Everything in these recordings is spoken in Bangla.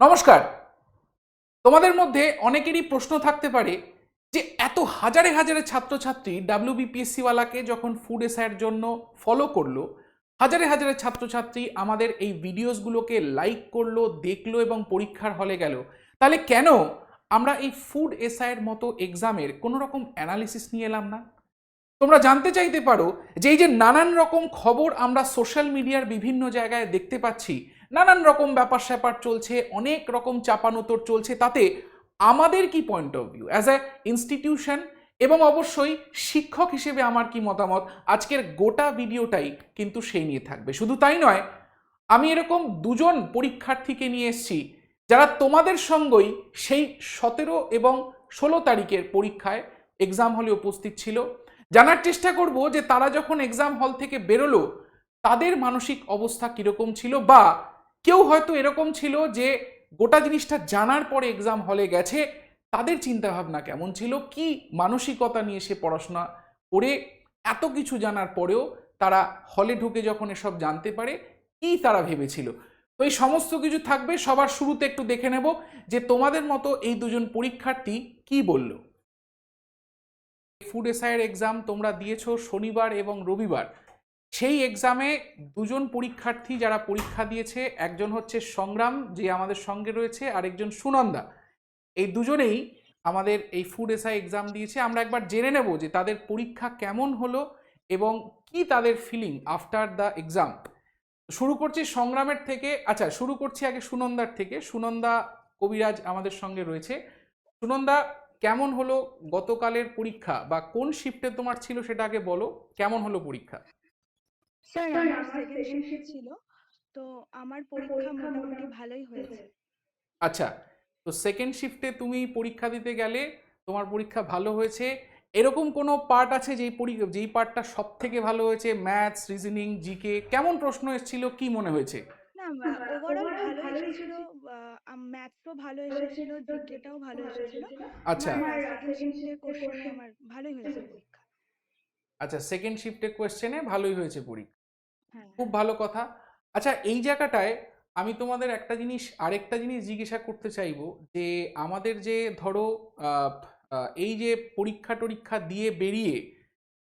নমস্কার। তোমাদের মধ্যে অনেকেরই প্রশ্ন থাকতে পারে যে এত হাজারে হাজারে ছাত্রছাত্রী ডাব্লিউবিপিএসসি ওয়ালাকে যখন ফুড এসআইয়ের জন্য ফলো করলো, হাজারে হাজারে ছাত্রছাত্রী আমাদের এই ভিডিওসগুলোকে লাইক করলো, দেখলো এবং পরীক্ষার হলে গেল, তাহলে কেন আমরা এই ফুড এসআইয়ের মতো এক্সামের কোনো রকম অ্যানালিসিস নিয়ে এলাম না? তোমরা জানতে চাইতে পারো যে এই যে নানান রকম খবর আমরা সোশ্যাল মিডিয়ার বিভিন্ন জায়গায় দেখতে পাচ্ছি, নানান রকম ব্যাপার স্যাপার চলছে, অনেক রকম চাপানোতর চলছে, তাতে আমাদের কি point of view as a institution এবং অবশ্যই শিক্ষক হিসেবে আমার কি মতামত, আজকের গোটা ভিডিওটাই কিন্তু সেই নিয়ে থাকবে। শুধু তাই নয়, আমি এরকম দুজন পরীক্ষার্থীকে নিয়ে এসেছি যারা তোমাদের সঙ্গেই সেই 17 এবং 16 তারিখের পরীক্ষায় এক্সাম হলে উপস্থিত ছিল। জানার চেষ্টা করব যে তারা যখন এক্সাম হল থেকে বেরোলো তাদের মানসিক অবস্থা কীরকম ছিল, বা কেউ হয়তো এরকম ছিল যে গোটা জিনিসটা জানার পরে এক্সাম হলে গেছে, তাদের চিন্তাভাবনা কেমন ছিল, কি মানসিকতা নিয়ে সে পড়াশোনা করে এত কিছু জানার পরেও তারা হলে ঢুকে যখন এসব জানতে পারে কি তারা ভেবেছিল। তো এই সমস্ত কিছু থাকবে। সবার শুরুতে একটু দেখে নেব যে তোমাদের মতো এই দুজন পরীক্ষার্থী কি বলল। ফুড এসআইয়ের এক্সাম তোমরা দিয়েছো শনিবার এবং রবিবার। সেই এক্সামে দুজন পরীক্ষার্থী যারা পরীক্ষা দিয়েছে, একজন হচ্ছে সংগ্রাম যে আমাদের সঙ্গে রয়েছে, আর একজন সুনন্দা। এই দুজনেই আমাদের এই ফুড এসআই এক্সাম দিয়েছে। আমরা একবার জেনে নেব যে তাদের পরীক্ষা কেমন হলো এবং কি তাদের ফিলিং আফটার দ্য এক্সাম। শুরু করছি সংগ্রামের থেকে। আচ্ছা, শুরু করছি আগে সুনন্দার থেকে। সুনন্দা কবিরাজ আমাদের সঙ্গে রয়েছে। সুনন্দা, কেমন হলো গতকালের পরীক্ষা, বা কোন শিফটে তোমার ছিল সেটা আগে বলো, কেমন হলো পরীক্ষা? স্যার, আমার সেকেন্ড শিফট ছিল। তো আমার পরীক্ষা মোটামুটি ভালোই হয়েছে। আচ্ছা, তো সেকেন্ড শিফটে তুমি পরীক্ষা দিতে গেলে, তোমার পরীক্ষা ভালো হয়েছে। এরকম কোনো পার্ট আছে যেই পার্টটা সব থেকে ভালো হয়েছে? ম্যাথস, রিজনিং, জিকে, কেমন প্রশ্ন এসেছিল, কি মনে হয়েছে? না, ওভারঅল ভালো এসেছিল। ম্যাথসও ভালো এসেছিল, জিকেটাও ভালো এসেছিল। আচ্ছা। আমার সেকেন্ড শিফটের কোশ্চেনে আমার ভালোই হয়েছে পরীক্ষা। আচ্ছা, সেকেন্ড শিফটে কোয়েশ্চেনে ভালোই হয়েছে পরীক্ষা। হ্যাঁ, খুব হ্যাঁ। ভালো কথা। আচ্ছা, এই জায়গাটায় আমি তোমাদের আরেকটা জিনিস জিজ্ঞাসা করতে চাইবো যে আমাদের যে ধরো আহ, এই যে পরীক্ষা টরীক্ষা দিয়ে বেরিয়ে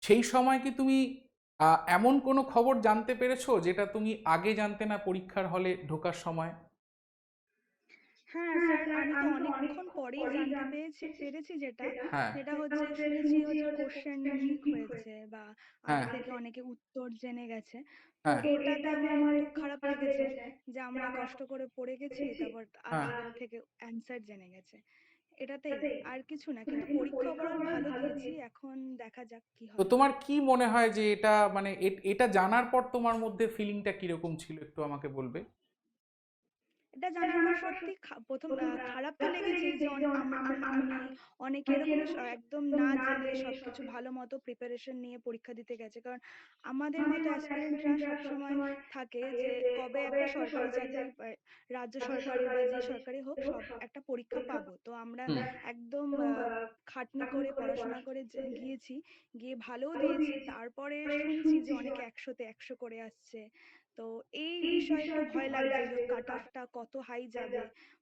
সেই সময় কি তুমি এমন কোনো খবর জানতে পেরেছো যেটা তুমি আগে জানতে না পরীক্ষার হলে ঢোকার সময়? হ্যাঁ স্যার, আমি তো অনেকক্ষণ পরেই জানতে পেরেছি যেটা হ্যাঁ, যেটা হচ্ছে, শুনেছি হচ্ছে কোশ্চেন লিক হয়েছে, বা হ্যাঁ, আগে থেকে অনেকে উত্তর জেনে গেছে। তো হ্যাঁ, এটাতে আমার একটু খারাপ লেগেছে যে আমরা কষ্ট করে পড়ে গেছি, তারপর হ্যাঁ। আগের থেকে অ্যান্সার জেনে গেছে। এটাতেই, আর কিছু না, কিন্তু পরীক্ষা ওভারঅল ভালো দিয়েছি। এখন দেখা যাক কি তো হয়। তোমার কি মনে হয় যে এটা মানে এটা জানার পর তোমার মধ্যে ফিলিংটা কিরকম ছিল, একটু আমাকে বলবে? এটা জানার পর সত্যি প্রথম খারাপ তো লেগেছেই যে আমি অনেকে এরকম একদম না জেনে সবকিছু ভালো মতো প্রিপারেশন নিয়ে পরীক্ষা দিতে গেছে। কারণ আমাদের মতো অ্যাসপিরেন্টরা সবসময় থাকে যে কবে একটা সরকারি চাকরি, রাজ্য সরকারি বা যে সরকারি হোক, সব একটা পরীক্ষা পাবো। তো আমরা হুম। একদম খাটনি করে পড়াশোনা করে গিয়েছি, গিয়ে ভালোও দিয়েছি। তারপরে শুনছি যে অনেকে 100-তে 100 করে আসছে। তো এই বিষয়ে একটু ভয় লাগছে যে কাট অফটা কত হাই যাবে,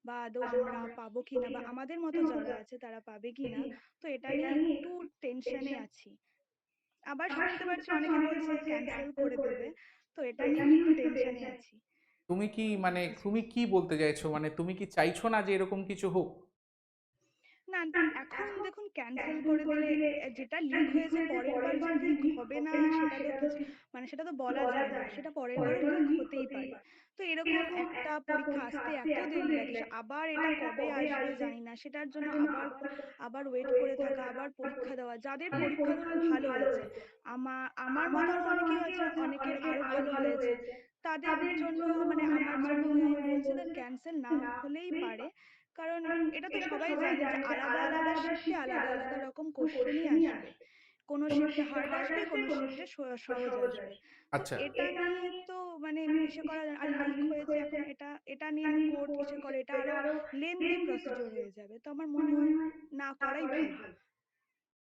বা আদৌ আমরা পাবো কিনা, বা আমাদের মতো যারা আছে তারা পাবে কিনা। তো এটা নিয়ে একটু টেনশনে আছি। আবার শুনতে পাচ্ছি অনেকে বলছে ক্যান্সেল করে দেবে। তো এটা নিয়েও একটু টেনশনে আছি। তুমি কি বলতে চাইছো, মানে তুমি কি চাইছো না যে এরকম কিছু হোক? না, এখন দেখুন, ক্যান্সেল করে দিলে যেটা লিক হয়েছে পরের বার যে লিক হবে না সেটা তো কিছু, মানে সেটা তো বলা যায় না, সেটা পরের বারও লিক হতেই পারে। তো এরকম একটা পরীক্ষা আসতে এত দেরি লাগে, আবার এটা কবে আসবে জানি না, সেটার জন্য আবার আবার ওয়েট করে থাকা, আবার পরীক্ষা দেওয়া। যাদের পরীক্ষা ধরুন ভালো হয়েছে, আমার আমার মতো আরো অনেকেই আছে, অনেকের আরো ভালো হয়েছে, তাদের জন্য, মানে আমার জন্য হয়ে আমি বলছি যে ক্যান্সেল না হলেই পারে। কারণ এটা তো সবাই জানে যে আলাদা আলাদা শিফটে আলাদা আলাদা রকম কোশ্চেনই আসবে। কোনো শিফটে হার্ড আসবে, কোনো শিফটে সহজ আসবে। তো আচ্ছা। এটা নিয়ে তো মানে ইসে করা আর লিক হয়েছে, এখন এটা এটা নিয়ে কোর্ট ইসে করে, এটা আরো লেন্দি প্রসিডিওর হয়ে যাবে। তো আমার মনে হয় না করাই ভালো।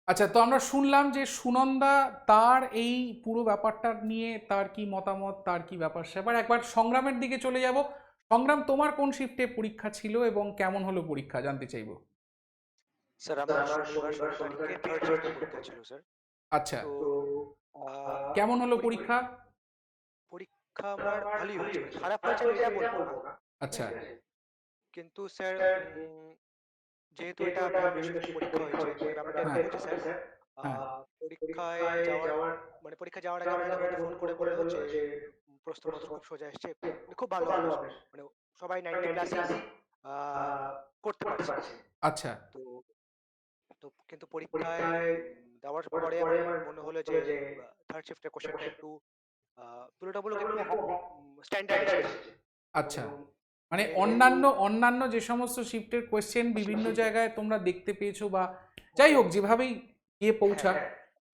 আচ্ছা, তো আমরা শুনলাম যে সুনন্দা তার এই পুরো ব্যাপারটা নিয়ে তার কি মতামত, তার কি ব্যাপার স্যাপার। একবার সংগ্রামের দিকে চলে যাব। সংগ্রাম, তোমার কোন শিফটে পরীক্ষা ছিল এবং কেমন হলো পরীক্ষা জানতে চাইবো। স্যার আমার শনিবার 16 তারিখে থার্ড শিফটের পরীক্ষা ছিল স্যার। আচ্ছা, তো আহ, কেমন হলো পরীক্ষা? পরীক্ষা আমার ভালোই হয়েছে, মানে খারাপ হয়েছে আমি এটা বলবো না। ঠিক আচ্ছা, আছে, কিন্তু স্যার যেহেতু এটা বিভিন্ন শিফটে পরীক্ষা হয়েছে, মানে ব্যাপারটা এরকম হ্যাঁ, হয়েছে স্যার। হ্যাঁ, পরীক্ষায় যাওয়ার মানে পরীক্ষা যাওয়ার আগে আমাদের হয়তো ফোন করে বললো যে প্রশ্নপত্র খুব সোজা এসছে, মানে খুব ভালো হবে, মানে সবাই 90 প্লাসই করতে পারছে। আচ্ছা। তো তো কিন্তু পরীক্ষায় দেওয়ার পরে আমার মনে হলো যে থার্ড শিফটের কোশ্চেনটা একটু তুলনামূলক একটু স্ট্যান্ডার্ড এসেছে। এবং আচ্ছা, মানে যেহেতু অন্যান্য অন্যান্য যে সমস্ত শিফটের কোয়েশ্চেন বিভিন্ন জায়গায় তোমরা দেখতে পেয়েছো বা যাই হোক যেভাবেই গিয়ে হ্যাঁ পৌঁছাক,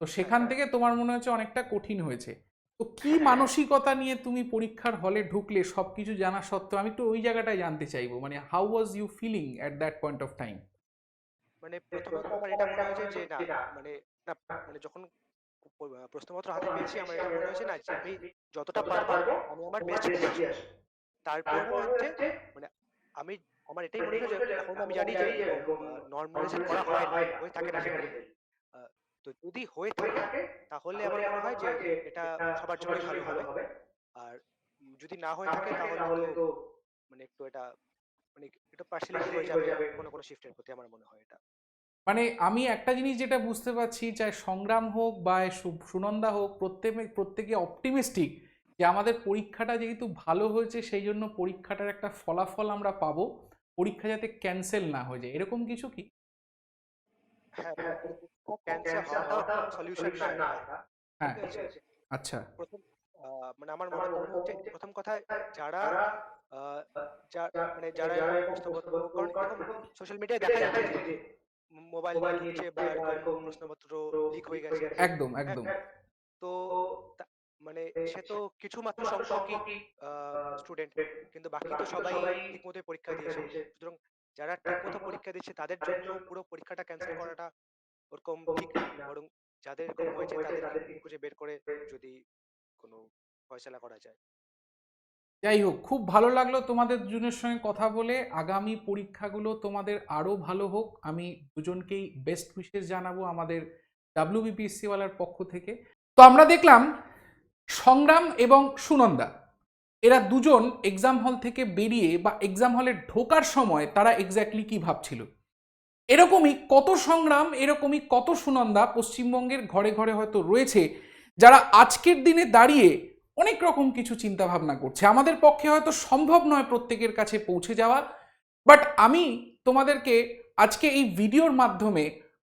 তো সেখান থেকে তোমার মনে হচ্ছে অনেকটা কঠিন হয়েছে। তো কি মানসিকতা নিয়ে তুমি পরীক্ষার হলে ঢুকলে সবকিছু জানা সত্ত্বেও? আমি একটু ওই জায়গাটায় জানতে চাইবো, মানে how was you feeling at that point of time? মানে প্রথমত আমার এটা মনে হয়েছে যে না, মানে না, মানে যখন প্রশ্নপত্র হাতে পেয়েছি আমার এটা মনে হয়েছে না যে আমি যতটা পারবো আমি আমার বেস্ট দিয়ে আসবো। তারপরে হচ্ছে মানে আমি আমার এটাই মনে হলো যে এখন আমি জানি যে এরকম নর্মালাইজেশন করা হয় না, হয়ে থাকে না জেনারেলি। তো যদি হয়ে থাকে তাহলে আমার মনে হয় যে এটা সবার জন্যই ভালো হবে। আর যদি না হয়ে থাকে তাহলে তো মানে একটু এটা মানে একটু পার্সিয়ালিটি হয়ে যাবে কোনো কোনো শিফটের প্রতি, আমার মনে হয় এটা। মানে আমি একটা জিনিস যেটা বুঝতে পারছি, চাই সংগ্রাম হোক বা সুনন্দা হোক, প্রত্যেকে অপটিমিস্টিক যে আমাদের পরীক্ষাটা যেহেতু ভালো হয়েছে সেই জন্য পরীক্ষাটার একটা ফলাফল আমরা পাবো, পরীক্ষা যাতে ক্যান্সেল না হয়ে যায়, এরকম কিছু কি? হ্যাঁ, মানে পরীক্ষা ক্যান্সেল হওয়াটাও সলিউশন না এটা। হ্যাঁ, ঠিক আছে, আচ্ছা, প্রথম মানে আমার মনে কারণ হচ্ছে প্রথম কথা যারা আহ, মানে যারা এরকম প্রশ্নপত্র, কারণ এরকম সোশ্যাল মিডিয়ায় দেখা যাচ্ছে যে মোবাইল নিয়ে ঢুকছে বা এরকম প্রশ্নপত্র লিক হয়ে গেছে। একদম হ্যাঁ, একদম। তো তা- মানে সে তো কিছু মাত্র সংখ্যকই স্টুডেন্ট, কিন্তু বাকি তো সবাই ঠিকমতো পরীক্ষা দিয়েছে। সুতরাং যারা ঠিকমতো পরীক্ষা দিয়েছে তাদের জন্য পুরো পরীক্ষাটা ক্যান্সেল করাটা ওরকম ঠিক না, বরং যাদের এরকম হয়েছে তাদেরকে খুঁজে বের করে যদি কোনো ফয়সালা করা যায়। যাই হোক, খুব ভালো লাগলো তোমাদের দুজনের সঙ্গে কথা বলে। আগামী পরীক্ষাগুলো তোমাদের আরও ভালো হোক, আমি দুজনকেই বেস্ট উইশেস জানাবো আমাদের ডাব্লিউবিপিএসসি ওয়ালার পক্ষ থেকে। তো আমরা দেখলাম সংগ্রাম এবং সুনন্দা, এরা দুজন এক্সাম হল থেকে বেরিয়ে বা এক্সাম হলে ঢোকার সময় তারা এক্স্যাক্টলি কি ভাবছিল। এরকমই কত সংগ্রাম, এরকমই কত সুনন্দা পশ্চিমবঙ্গের ঘরে ঘরে হয়তো রয়েছে, যারা আজকের দিনে দাঁড়িয়ে অনেক রকম কিছু চিন্তা ভাবনা করছে। আমাদের পক্ষে হয়তো সম্ভব নয় প্রত্যেকের কাছে পৌঁছে যাওয়া, বাট আমি তোমাদেরকে আজকে এই ভিডিওর মাধ্যমে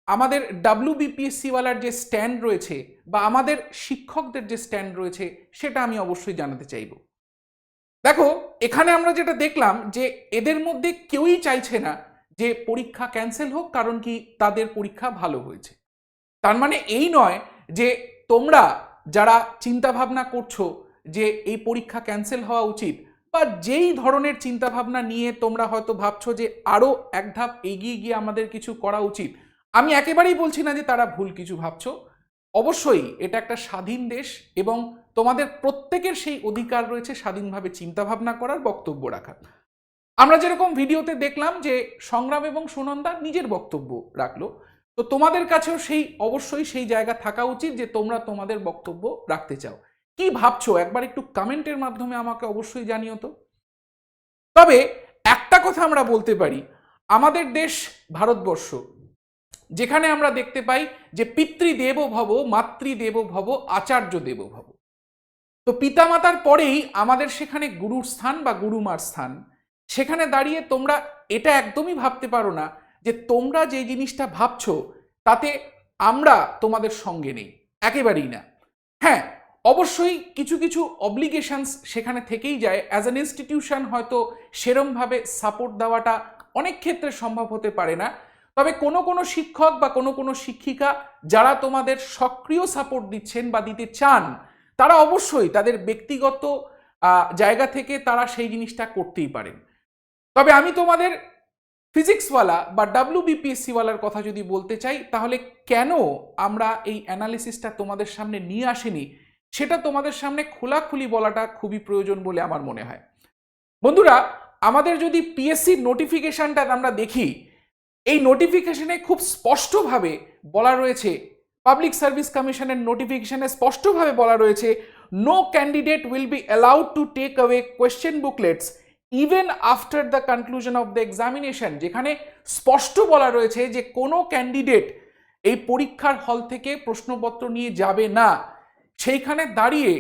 আমাদের ডাব্লিউবিপিএসসি ওয়ালার যে স্ট্যান্ড রয়েছে বা আমাদের শিক্ষকদের যে স্ট্যান্ড রয়েছে সেটা আমি অবশ্যই জানাতে চাইব। দেখো, এখানে আমরা যেটা দেখলাম যে এদের মধ্যে কেউই চাইছে না যে পরীক্ষা ক্যান্সেল হোক, কারণ কি তাদের পরীক্ষা ভালো হয়েছে। তার মানে এই নয় যে তোমরা যারা চিন্তা ভাবনা করছো যে এই পরীক্ষা ক্যান্সেল হওয়া উচিত, বা যেই ধরনের চিন্তা ভাবনা নিয়ে তোমরা হয়তো ভাবছো যে আরো এক ধাপ এগিয়ে গিয়ে আমাদের কিছু করা উচিত, আমি একেবারেই বলছি না যে তারা ভুল কিছু ভাবছো। অবশ্যই এটা একটা স্বাধীন দেশ এবং তোমাদের প্রত্যেকের সেই অধিকার রয়েছে স্বাধীনভাবে চিন্তা ভাবনা করার, বক্তব্য রাখার। আমরা যেরকম ভিডিওতে দেখলাম যে সংগ্রাম এবং সুনন্দা নিজের বক্তব্য রাখলো, তো তোমাদের কাছেও সেই অবশ্যই সেই জায়গা থাকা উচিত যে তোমরা তোমাদের বক্তব্য রাখতে চাও। কি ভাবছো একবার একটু কমেন্টের মাধ্যমে আমাকে অবশ্যই জানিও তো। তবে একটা কথা আমরা বলতে পারি, আমাদের দেশ ভারতবর্ষ, যেখানে আমরা দেখতে পাই যে পিতৃদেব ভব, মাতৃদেব ভব, আচার্য দেব ভব। তো পিতামাতার পরেই আমাদের সেখানে গুরুর স্থান বা গুরুমার স্থান। সেখানে দাঁড়িয়ে তোমরা এটা একদমই ভাবতে পারো না যে তোমরা যে জিনিসটা ভাবছো তাতে আমরা তোমাদের সঙ্গে নেই, একেবারেই না। হ্যাঁ, অবশ্যই কিছু কিছু অব্লিগেশনস সেখানে থেকেই যায়। অ্যাজ অ্যান ইনস্টিটিউশন হয়তো সেরমভাবে সাপোর্ট দেওয়াটা অনেক ক্ষেত্রে সম্ভব হতে পারে না, তবে কোনো কোনো শিক্ষক বা কোনো কোনো শিক্ষিকা যারা তোমাদের সক্রিয় সাপোর্ট দিচ্ছেন বা দিতে চান, তারা অবশ্যই তাদের ব্যক্তিগত জায়গা থেকে তারা সেই জিনিসটা করতেই পারেন। তবে আমি তোমাদের ফিজিক্সওয়ালা বা ডাব্লিউবিপিএসসিওয়ালার কথা যদি বলতে চাই, তাহলে কেন আমরা এই অ্যানালিসিসটা তোমাদের সামনে নিয়ে আসিনি সেটা তোমাদের সামনে খোলাখুলি বলাটা খুবই প্রয়োজন বলে আমার মনে হয়। বন্ধুরা, আমাদের যদি পিএসসির নোটিফিকেশনটা আমরা দেখি, এই নোটিফিকেশনে খুব স্পষ্টভাবে বলা রয়েছে, পাবলিক সার্ভিস কমিশনের নোটিফিকেশনে স্পষ্টভাবে বলা রয়েছে, no candidate will be allowed to take away question booklets even after the conclusion of the examination. যেখানে স্পষ্ট বলা রয়েছে যে কোনো ক্যান্ডিডেট এই পরীক্ষার হল থেকে প্রশ্নপত্র নিয়ে যাবে না। সেইখানে দাঁড়িয়ে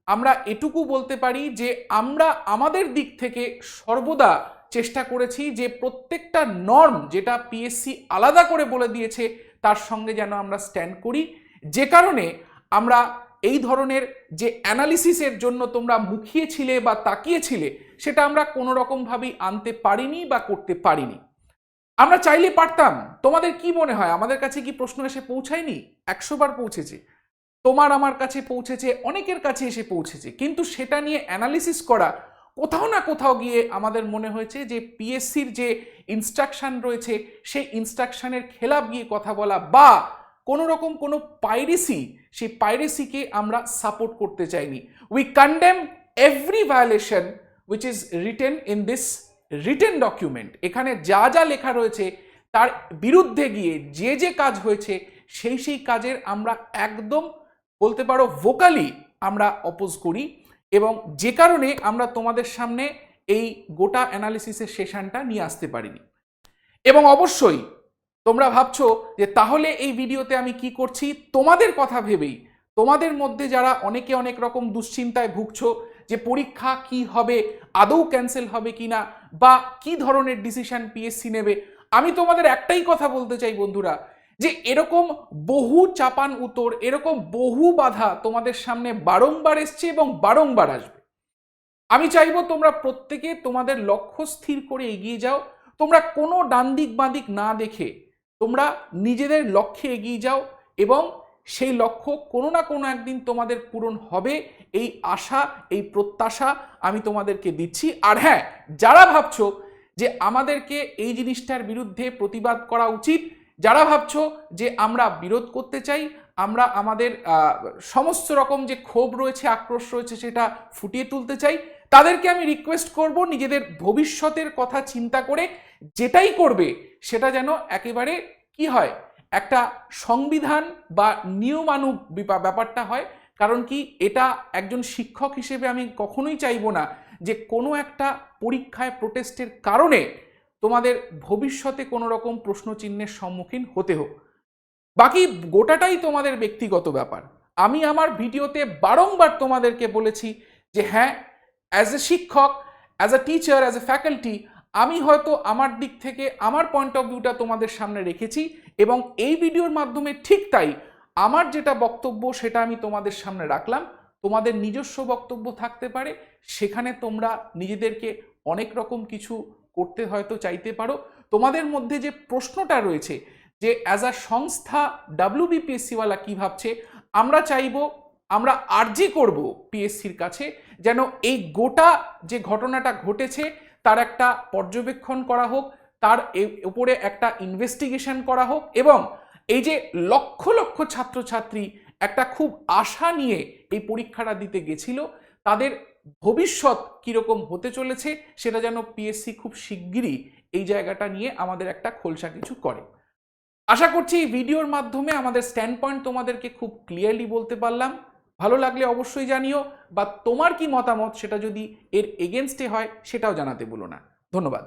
আমরা এটুকু বলতে পারি যে আমরা আমাদের দিক থেকে সর্বদা চেষ্টা করেছি যে প্রত্যেকটা নর্ম যেটা পিএসসি আলাদা করে বলে দিয়েছে তার সঙ্গে যেন আমরা স্ট্যান্ড করি। যে কারণে আমরা এই ধরনের যে অ্যানালিসিসের জন্য তোমরা মুখিয়েছিলে বা তাকিয়েছিলে, সেটা আমরা কোনো রকমভাবেই আনতে পারিনি বা করতে পারিনি। আমরা চাইলে পারতাম। তোমাদের কি মনে হয়, আমাদের কাছে কি প্রশ্ন এসে পৌঁছায়নি? 100 বার পৌঁছেছে, তোমার আমার কাছে পৌঁছেছে, অনেকের কাছে এসে পৌঁছেছে, কিন্তু সেটা নিয়ে অ্যানালিসিস করা কোথাও না কোথাও গিয়ে আমাদের মনে হয়েছে যে পিএসসির যে ইনস্ট্রাকশন রয়েছে সেই ইনস্ট্রাকশনের খেলাপ গিয়ে কথা বলা বা কোনো রকম কোনো পাইরেসি, সেই পাইরেসিকে আমরা সাপোর্ট করতে চাইনি। We condemn every violation which is written in this written document. এখানে যা যা লেখা রয়েছে তার বিরুদ্ধে গিয়ে যে যে কাজ হয়েছে সেই কাজের আমরা একদম বলতে পারো ভোকালি আমরা অপোজ করি, এবং যে কারণে আমরা তোমাদের সামনে এই গোটা অ্যানালিসিসের সেশনটা নিয়ে আসতে পারিনি। এবং অবশ্যই তোমরা ভাবছো যে তাহলে এই ভিডিওতে আমি কি করছি, তোমাদের কথা ভেবেই, তোমাদের মধ্যে যারা অনেকে অনেক রকম দুশ্চিন্তায় ভুগছো যে পরীক্ষা কি হবে, আদৌ ক্যান্সেল হবে কিনা, বা কি ধরনের ডিসিশন পিএসসি নেবে, আমি তোমাদের একটাই কথা বলতে চাই বন্ধুরা, যে এরকম বহু চাপান উত্তর, এরকম বহু বাধা তোমাদের সামনে বারংবার এসছে এবং বারংবার আসবে। আমি চাইবো তোমরা প্রত্যেকে তোমাদের লক্ষ্য স্থির করে এগিয়ে যাও। তোমরা কোনো ডান দিক বাঁ দিক না দেখে তোমরা নিজেদের লক্ষ্যে এগিয়ে যাও, এবং সেই লক্ষ্য কোনো না কোনো একদিন তোমাদের পূরণ হবে, এই আশা, এই প্রত্যাশা আমি তোমাদেরকে দিচ্ছি। আর হ্যাঁ, যারা ভাবছো যে আমাদেরকে এই জিনিসটার বিরুদ্ধে প্রতিবাদ করা উচিত, যারা ভাবছো যে আমরা বিরোধ করতে চাই, আমরা আমাদের সমস্ত রকম যে ক্ষোভ রয়েছে, আক্রোশ রয়েছে, সেটা ফুটিয়ে তুলতে চাই, তাদেরকে আমি রিকোয়েস্ট করব নিজেদের ভবিষ্যতের কথা চিন্তা করে যেটাই করবে সেটা যেন একেবারে কি হয়, একটা সংবিধান বা নিয়মানুগ ব্যাপারটা হয়। কারণ কি, এটা একজন শিক্ষক হিসেবে আমি কখনোই চাইবো না যে কোনো একটা পরীক্ষায় প্রোটেস্টের কারণে তোমাদের ভবিষ্যতে কোনো রকম প্রশ্নচিহ্নের সম্মুখীন হতে হোক। বাকি গোটাটাই তোমাদের ব্যক্তিগত ব্যাপার। আমি আমার ভিডিওতে বারংবার তোমাদেরকে বলেছি যে হ্যাঁ, অ্যাজ এ শিক্ষক, as a teacher, as a faculty, আমি হয়তো আমার দিক থেকে আমার পয়েন্ট অফ ভিউটা তোমাদের সামনে রেখেছি, এবং এই ভিডিওর মাধ্যমে ঠিক তাই আমার যেটা বক্তব্য সেটা আমি তোমাদের সামনে রাখলাম। তোমাদের নিজস্ব বক্তব্য থাকতে পারে, সেখানে তোমরা নিজেদেরকে অনেক রকম কিছু করতে হয়তো চাইতে পারো। তোমাদের মধ্যে যে প্রশ্নটা রয়েছে যে অ্যাজ আ সংস্থা ডাব্লিউবিপিএসসিওয়ালা কী ভাবছে, আমরা চাইবো, আমরা আর্জি করব পিএসসির কাছে যেন এই গোটা যে ঘটনাটা ঘটেছে তার একটা পর্যবেক্ষণ করা হোক, তার উপরে একটা ইনভেস্টিগেশন করা হোক, এবং এই যে লক্ষ লক্ষ ছাত্রছাত্রী একটা খুব আশা নিয়ে এই পরীক্ষাটা দিতে গেছিল, তাদের ভবিষ্যৎ কীরকম হতে চলেছে সেটা যেন পিএসসি খুব শিগগিরই এই জায়গাটা নিয়ে আমাদের একটা খোলসা কিছু করে। আশা করছি এই ভিডিওর মাধ্যমে আমাদের স্ট্যান্ড পয়েন্ট তোমাদেরকে খুব ক্লিয়ারলি বলতে পারলাম। ভালো লাগলে অবশ্যই জানিও, বা তোমার কি মতামত সেটা যদি এর এগেনস্টে হয় সেটাও জানাতে ভুলো না। ধন্যবাদ।